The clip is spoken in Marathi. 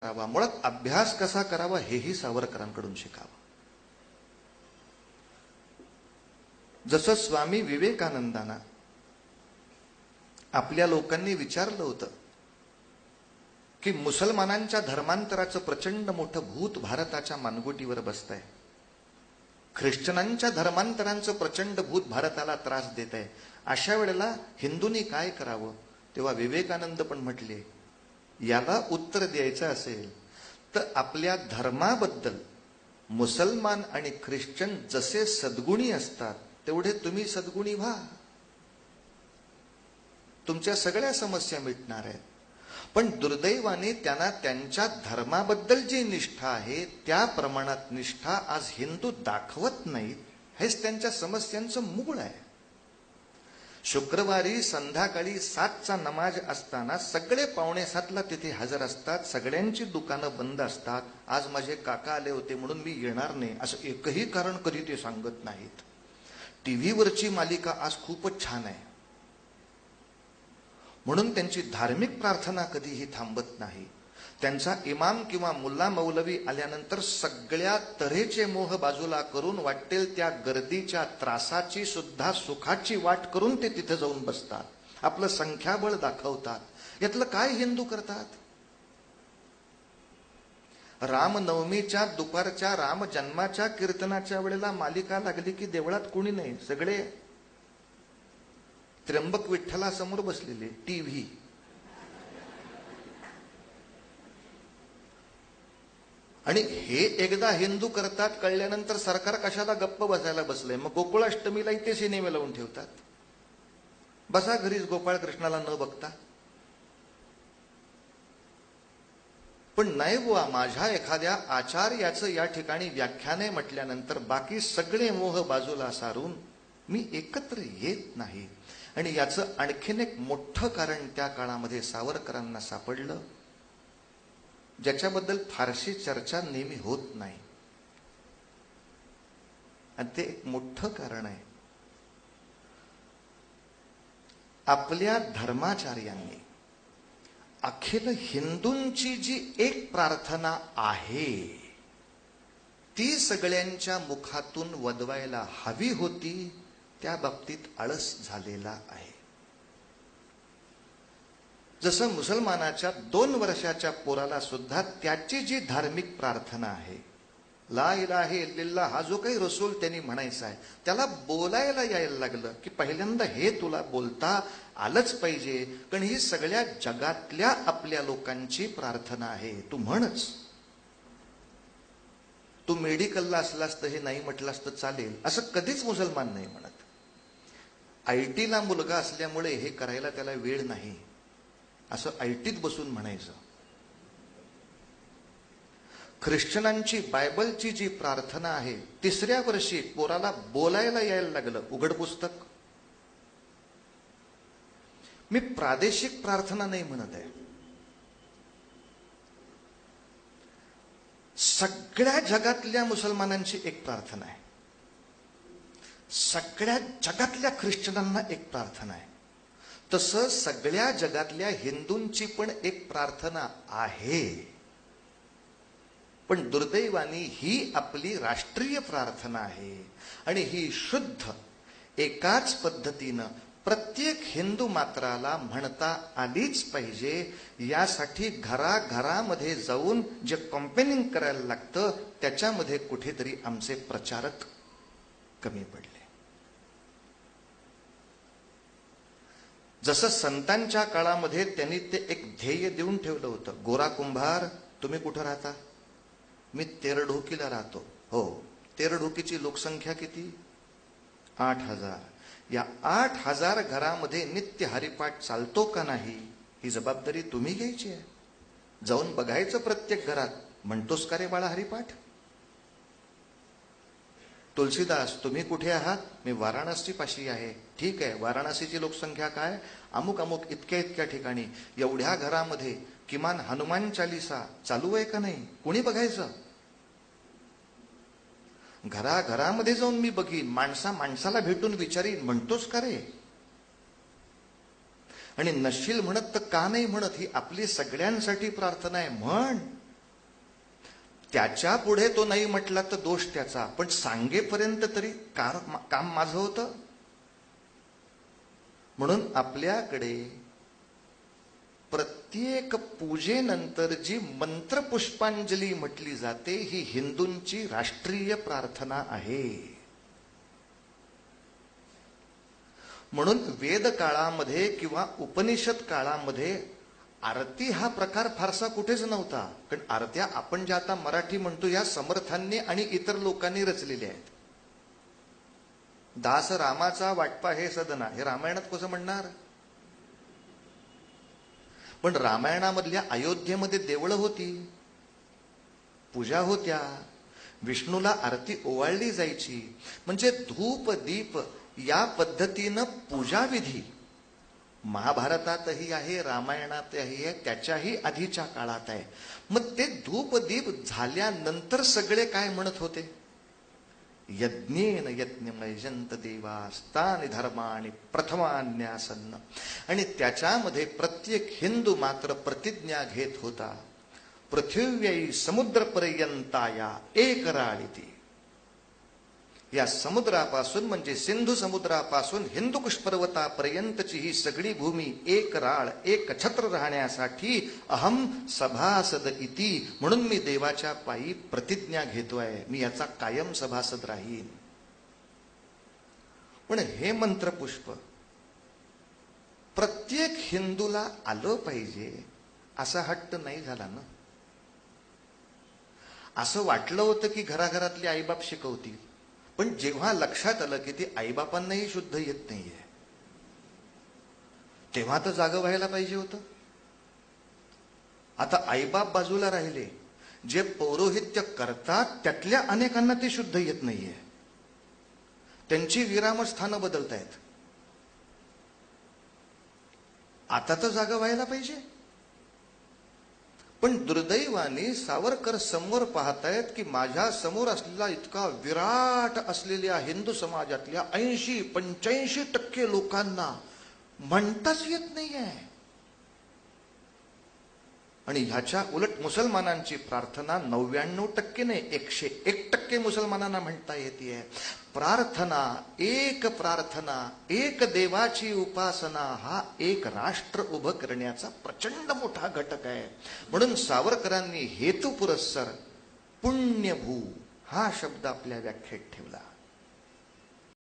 करावा, मुळात अभ्यास कसा करावा हेही सावरकरांकडून शिकावं. जसं स्वामी विवेकानंदांना आपल्या लोकांनी विचारलं होतं की मुसलमानांच्या धर्मांतराचं प्रचंड मोठं भूत भारताच्या मानगुटीवर बसतंय, ख्रिश्चनांच्या धर्मांतरांचं प्रचंड भूत भारताला त्रास देत आहे, अशा वेळेला हिंदूंनी काय करावं. तेव्हा विवेकानंद पण म्हटले, याला उत्तर द्यायचं असेल तर आपल्या धर्माबद्दल मुसलमान आणि ख्रिश्चन जसे सद्गुणी असतात तेवढे तुम्ही सद्गुणी व्हा, तुमच्या सगळ्या समस्या मिटणार आहेत. पण दुर्दैवाने त्यांना त्यांच्या धर्माबद्दल जी निष्ठा आहे त्या प्रमाणात निष्ठा आज हिंदू दाखवत नाहीत. हेच त्यांच्या समस्यांचं मूळ आहे. शुक्रवारी संध्याकाळी 7चा नमाज असताना सगळे 6:45ला तिथे हजर असतात, सगळ्यांची दुकानं बंद असतात. आज माझे काका आले होते म्हणून मी येणार नाही असं एकही कारण कधी ते सांगत नाहीत. टीव्हीवरची मालिका आज खूपच छान आहे म्हणून त्यांची धार्मिक प्रार्थना कधीही थांबत नाही. त्यांचा इमाम किंवा मुल्ला मौलवी आल्यानंतर सगळ्या तऱ्हेचे मोह बाजूला करून वाटेल त्या गर्दीच्या त्रासाची सुद्धा सुखाची वाट करून ते तिथे जाऊन बसतात, आपलं संख्याबळ दाखवतात. यातलं काय हिंदू करतात. रामनवमीच्या दुपारच्या राम जन्माच्या कीर्तनाच्या वेळेला मालिका लागली की देवळात कोणी नाही, सगळे त्र्यंबक विठ्ठलासमोर बसलेले. टीव्ही आणि हे एकदा हिंदू करतात कळल्यानंतर सरकार कशाला गप्प बसायला बसलंय. मग गोकुळाष्टमीला इथे सिनेमे लावून ठेवतात. बसा घरीच गोपाळ कृष्णाला न बघता. पण नाही बुवा, माझ्या एखाद्या आचार्याचं या ठिकाणी व्याख्याने म्हटल्यानंतर बाकी सगळे मोह बाजूला सारून मी एकत्र येत नाही. आणि याचं आणखीन एक मोठं कारण त्या काळामध्ये सावरकरांना सापडलं, ज्याच्याबद्दल फारशी चर्चा नेहमी होत नाही. आणि ते एक मोठं कारण आहे, आपल्या धर्माचार्यांनी अखिल हिंदूंची जी एक प्रार्थना आहे ती सगळ्यांच्या मुखातून वदवायला हवी होती, त्या बाबतीत आळस झालेला आहे. जसं मुसलमानाच्या 2 वर्षाच्या पोराला सुद्धा त्याची जी धार्मिक प्रार्थना आहे, ला इलाहा इल्लल्लाह, हा जो काही रसूल त्यांनी म्हणायचा आहे, त्याला बोलायला यायला लागलं की पहिल्यांदा हे तुला बोलता आलंच पाहिजे, कारण ही सगळ्या जगातल्या आपल्या लोकांची प्रार्थना आहे, तू म्हणच. तू मेडिकलला असलास तर हे नाही म्हटलास तर चालेल असं कधीच मुसलमान नाही म्हणत. आयटीला मुलगा असल्यामुळे हे करायला त्याला वेळ नाही असं आयटीत बसून म्हणायचं. ख्रिश्चनांची बायबलची जी प्रार्थना आहे, 3ऱ्या वर्षी पोराला बोलायला यायला लागलं, उघड पुस्तक. मी प्रादेशिक प्रार्थना नाही म्हणत आहे, सगळ्या जगातल्या मुसलमानांची एक प्रार्थना आहे, सगळ्या जगातल्या ख्रिश्चनांना एक प्रार्थना आहे. तसं सगळ्या जगातल्या हिंदूंची पण एक प्रार्थना आहे. पण दुर्दैवाने ही आपली राष्ट्रीय प्रार्थना आहे आणि ही शुद्ध एकाच पद्धतीनं प्रत्येक हिंदू मात्राला म्हणता आलीच पाहिजे. यासाठी घराघरामध्ये जाऊन जे कॉम्पेनिंग करायला लागतं त्याच्यामध्ये कुठेतरी आमचे प्रचारक कमी पडले. जसं संतांच्या काळामध्ये त्यांनी ते एक ध्येय देऊन ठेवलं होतं, गोरा कुंभार तुम्ही कुठं राहता, मी तेरढोकीला राहतो. हो, तेरढोकीची लोकसंख्या किती, 8,000. या 8,000 घरामध्ये नित्य हरिपाठ चालतो का नाही ही जबाबदारी तुम्ही घ्यायची आहे. जाऊन बघायचं प्रत्येक घरात, म्हणतोस का रे बाळा हरिपाठ. तुलसीदास तुम्ही कुठे आहात, मी वाराणसी पाशी आहे. ठीक आहे, वाराणसीची लोकसंख्या काय, अमुक अमुक इतक्या इतक्या ठिकाणी. एवढ्या घरामध्ये किमान हनुमान चालीसा चालू आहे का नाही, कोणी बघायचं. घराघरामध्ये जाऊन मी बघीन, माणसाला भेटून विचारीन, म्हणतोस का रे. आणि नशील म्हणत तर का नाही म्हणत, ही आपली सगळ्यांसाठी प्रार्थना आहे. म्हण, त्याच्या पुढे तो नाही म्हटला तर दोष त्याचा, पण सांगेपर्यंत तरी काम माझं होतं. म्हणून आपल्याकडे प्रत्येक पूजेनंतर जी मंत्रपुष्पांजली म्हटली जाते ही हिंदूंची राष्ट्रीय प्रार्थना आहे. म्हणून वेद काळामध्ये किंवा उपनिषद काळामध्ये आरती हा प्रकार फारसा कुठेच नव्हता. कारण आरत्या आपण ज्या आता मराठी म्हणतो या समर्थांनी आणि इतर लोकांनी रचलेल्या आहेत. दास रामाचा वाटपा हे सदना हे रामायणात कसं म्हणणार? पण रामायणामधल्या अयोध्येमध्ये देवळं होती, पूजा होत्या, विष्णूला आरती ओवाळली जायची. म्हणजे धूप दीप या पद्धतीनं पूजाविधी महाभारतातही आहे, रामायणातही आहे, त्याच्याही आधीच्या काळात आहे. मग ते धूप दीप झाल्यानंतर सगळे काय म्हणत होते? यज्ञेन यज्ञमयजंत देवास्तानि धर्माणि प्रथमान्यासन्न. आणि त्याच्यामध्ये प्रत्येक हिंदू मात्र प्रतिज्ञा घेत होता, पृथिव्यै समुद्रपर्यंताया एक राळीती. या समुद्रापासून म्हणजे सिंधू समुद्रापासून हिंदुकुश पर्वतापर्यंतची ही सगळी भूमी एक राळ एक छत्र राहण्यासाठी अहम सभासद इति, म्हणून मी देवाच्या पायी प्रतिज्ञा घेतोय, मी याचा कायम सभासद राहीन. पण हे मंत्रपुष्प प्रत्येक हिंदूला आलं पाहिजे असा हट्ट नाही झाला ना. असं वाटलं होतं की घराघरातले आईबाप शिकवतील, पण जेव्हा लक्षात आलं की ते आईबापांनाही शुद्ध येत नाहीये, तेव्हा तर जागं व्हायला पाहिजे होतं. आता आईबाप बाजूला राहिले, जे पौरोहित्य करतात त्यातल्या अनेकांना ते शुद्ध येत नाहीये, त्यांची विरामस्थानं बदलतायत. आता तर जागा व्हायला पाहिजे. पण दुर्दैवाने सावरकर समोर पाहतायत की माझ्या समोर असलेला इतका विराट असलेल्या हिंदू समाजातल्या 80-85% लोकांना म्हणताच येत नाहीये. आणि ह्याच्या उलट मुसलमानांची प्रार्थना 99% नाही 101% मुसलमानांना म्हणता येते. प्रार्थना, एक देवाची उपासना हा एक राष्ट्र उभं करण्याचा प्रचंड मोठा घटक आहे. म्हणून सावरकरांनी हेतुपुरस्सर पुण्यभू हा शब्द आपल्या व्याख्येत ठेवला.